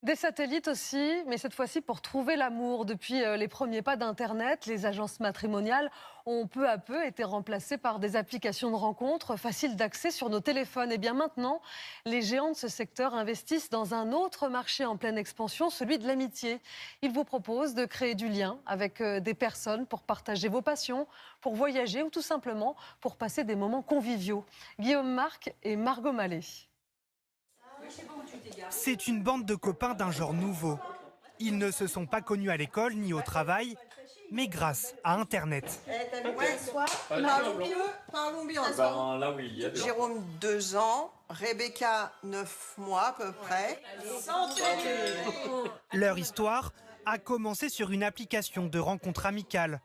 Des satellites aussi, mais cette fois-ci pour trouver l'amour. Depuis les premiers pas d'Internet, les agences matrimoniales ont peu à peu été remplacées par des applications de rencontres faciles d'accès sur nos téléphones. Et bien maintenant, les géants de ce secteur investissent dans un autre marché en pleine expansion, celui de l'amitié. Ils vous proposent de créer du lien avec des personnes pour partager vos passions, pour voyager ou tout simplement pour passer des moments conviviaux. Guillaume Marc et Margot Mallet. C'est une bande de copains d'un genre nouveau. Ils ne se sont pas connus à l'école ni au travail, mais grâce à Internet. Parlons bien. Jérôme, 2 ans. Rebecca, 9 mois à peu près. Leur histoire a commencé sur une application de rencontre amicale.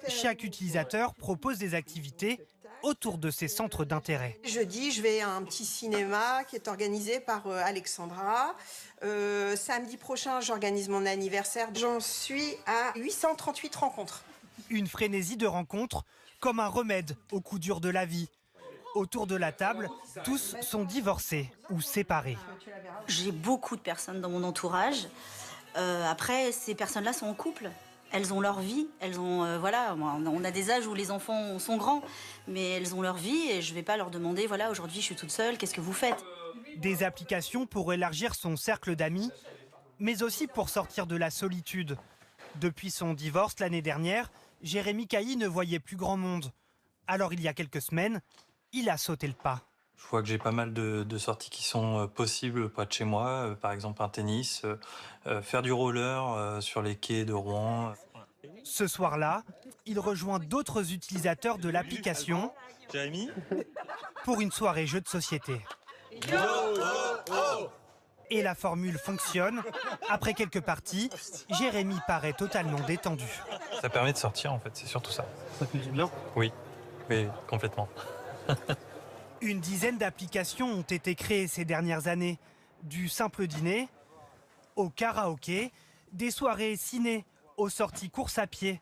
Chaque utilisateur propose des activités autour de ses centres d'intérêt. Jeudi, je vais à un petit cinéma qui est organisé par Alexandra. Samedi prochain, j'organise mon anniversaire. J'en suis à 838 rencontres. Une frénésie de rencontres comme un remède au coup dur de la vie. Autour de la table, tous sont divorcés ou séparés. J'ai beaucoup de personnes dans mon entourage. Après, ces personnes-là sont en couple. Elles ont leur vie, on a des âges où les enfants sont grands, mais elles ont leur vie et je ne vais pas leur demander, voilà, aujourd'hui je suis toute seule, qu'est-ce que vous faites? Des applications pour élargir son cercle d'amis, mais aussi pour sortir de la solitude. Depuis son divorce l'année dernière, Jérémy Cailly ne voyait plus grand monde. Alors il y a quelques semaines, il a sauté le pas. Je vois que j'ai pas mal de sorties qui sont possibles près de chez moi, par exemple un tennis, faire du roller sur les quais de Rouen. Ce soir-là, il rejoint d'autres utilisateurs de l'application pour une soirée jeu de société. Et la formule fonctionne. Après quelques parties, Jérémy paraît totalement détendu. Ça permet de sortir en fait, c'est surtout ça. Ça fait du bien? Oui, mais complètement. Une dizaine d'applications ont été créées ces dernières années. Du simple dîner au karaoké, des soirées ciné, aux sorties course à pied.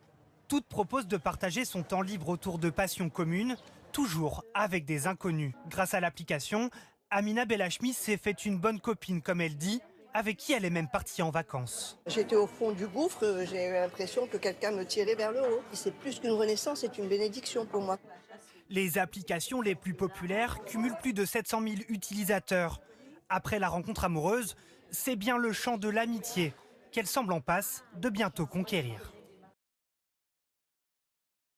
Toutes proposent de partager son temps libre autour de passions communes, toujours avec des inconnus. Grâce à l'application, Amina Belachmi s'est fait une bonne copine, comme elle dit, avec qui elle est même partie en vacances. J'étais au fond du gouffre, j'ai eu l'impression que quelqu'un me tirait vers le haut. C'est plus qu'une renaissance, c'est une bénédiction pour moi. Les applications les plus populaires cumulent plus de 700 000 utilisateurs. Après la rencontre amoureuse, c'est bien le champ de l'amitié qu'elle semble en passe de bientôt conquérir.